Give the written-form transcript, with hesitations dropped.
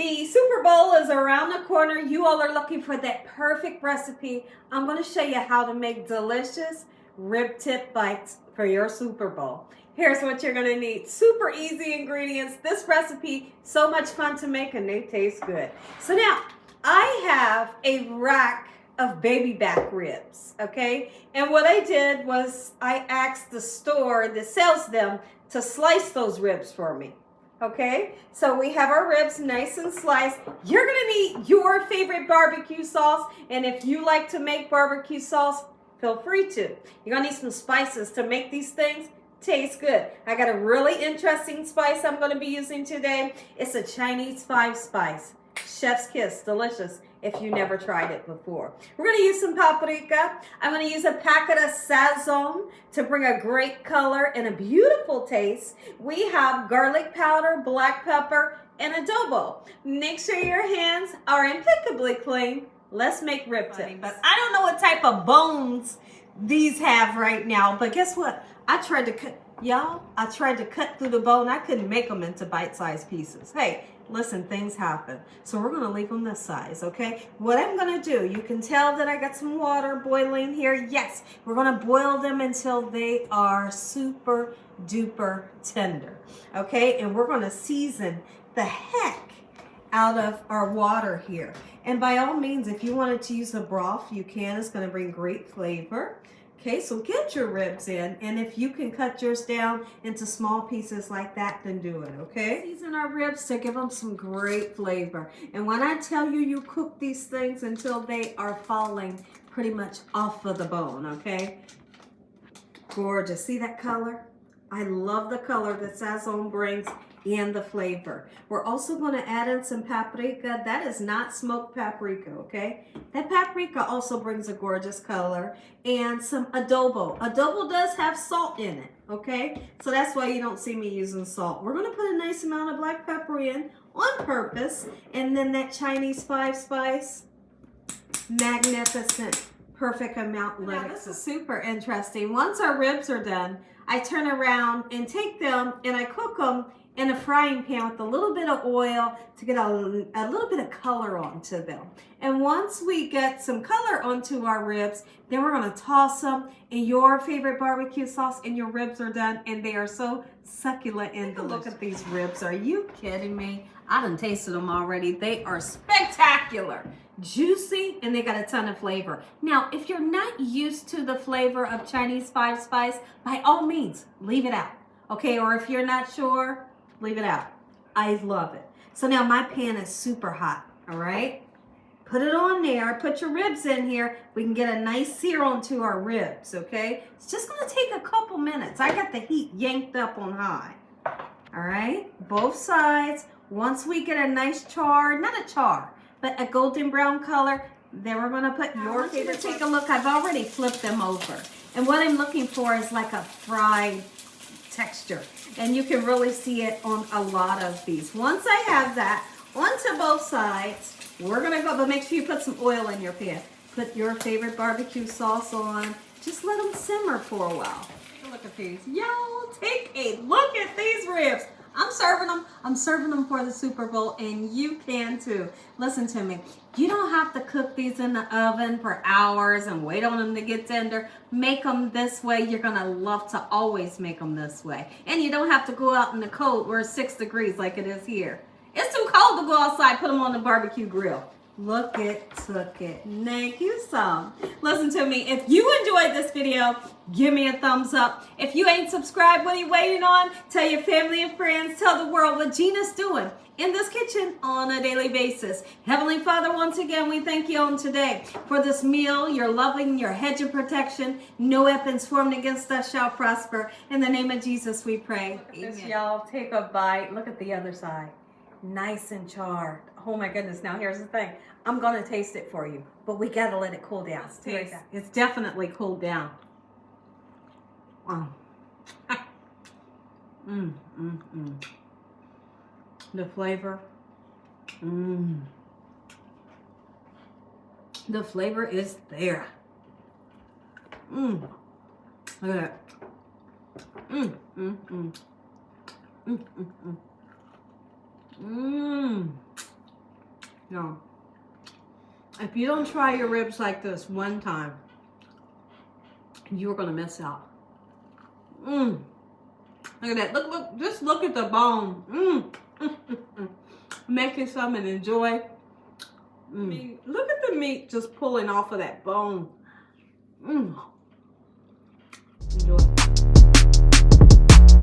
The Super Bowl is around the corner. You all are looking for that perfect recipe. I'm going to show you how to make delicious rib tip bites for your Super Bowl. Here's what you're going to need. Super easy ingredients. This recipe, so much fun to make, and they taste good. So now, I have a rack of baby back ribs, okay? And what I did was I asked the store that sells them to slice those ribs for me. Okay, so we have our ribs nice and sliced. You're gonna need your favorite barbecue sauce, and if you like to make barbecue sauce, feel free to. You're gonna need some spices to make these things taste good. I got a really interesting spice I'm gonna be using today. It's a Chinese 5-spice. Chef's kiss, delicious if you never tried it before. We're gonna use some paprika. I'm gonna use a packet of Sazon to bring a great color and a beautiful taste. We have garlic powder, black pepper, and adobo. Make sure your hands are impeccably clean. Let's make rib tips. But I don't know what type of bones these have right now, but guess what? I tried to cut through the bone. I couldn't make them into bite-sized pieces. Hey, listen, things happen. So we're gonna leave them this size, okay? What I'm gonna do, you can tell that I got some water boiling here. Yes, we're gonna boil them until they are super duper tender, okay? And we're gonna season the heck out of our water here. And by all means, if you wanted to use a broth, you can. It's gonna bring great flavor. Okay, so get your ribs in, and if you can cut yours down into small pieces like that, then do it, okay? Season our ribs to give them some great flavor. And when I tell you, you cook these things until they are falling pretty much off of the bone, okay? Gorgeous. See that color? I love the color that Sazon brings and the flavor. We're also going to add in some paprika. That is not smoked paprika, okay? That paprika also brings a gorgeous color. And some adobo. Adobo does have salt in it, okay? So that's why you don't see me using salt. We're going to put a nice amount of black pepper in on purpose. And then that Chinese 5-spice, magnificent, perfect amount. Now, this is super interesting. Once our ribs are done, I turn around and take them and I cook them in a frying pan with a little bit of oil to get a little bit of color onto them. And once we get some color onto our ribs, then we're going to toss them in your favorite barbecue sauce, and your ribs are done, and they are so succulent and delicious. Look at these ribs. Are you kidding me? I done tasted them already. They are spectacular, juicy, and they got a ton of flavor. Now, if you're not used to the flavor of Chinese 5-spice, by all means, leave it out. Okay, or if you're not sure, leave it out. I love it. So now my pan is super hot, all right? Put it on there. Put your ribs in here. We can get a nice sear onto our ribs, okay? It's just going to take a couple minutes. I got the heat yanked up on high, all right? Both sides. Once we get a nice char, not a char, but a golden brown color, then we're going to put your favorite. Take a look. I've already flipped them over. And what I'm looking for is like a fried texture, and you can really see it on a lot of these. Once I have that onto both sides, we're gonna go, but make sure you put some oil in your pan. Put your favorite barbecue sauce on. Just let them simmer for a while. Look at these. Y'all, take a look at these ribs. I'm serving them for the Super Bowl, and you can too. Listen to me. You don't have to cook these in the oven for hours and wait on them to get tender. Make them this way. You're going to love to always make them this way. And you don't have to go out in the cold where it's 6 degrees like it is here. It's too cold to go outside. Put them on the barbecue grill. Look it, took it. Thank you some. Listen to me. If you enjoyed this video, give me a thumbs up. If you ain't subscribed, what are you waiting on? Tell your family and friends. Tell the world what Gina's doing in this kitchen on a daily basis. Heavenly Father, once again, we thank you on today for this meal, your loving, your hedge of protection. No weapons formed against us shall prosper. In the name of Jesus, we pray. Amen. Y'all, take a bite. Look at the other side. Nice and charred. Oh my goodness. Now here's the thing. I'm going to taste it for you, but we got to let it cool down. It's definitely cooled down. The flavor. The flavor is there. Look at that. No. If you don't try your ribs like this one time, you're gonna miss out. Look at that. Look, just look at the bone. Make it some and enjoy. I mean, look at the meat just pulling off of that bone. Enjoy.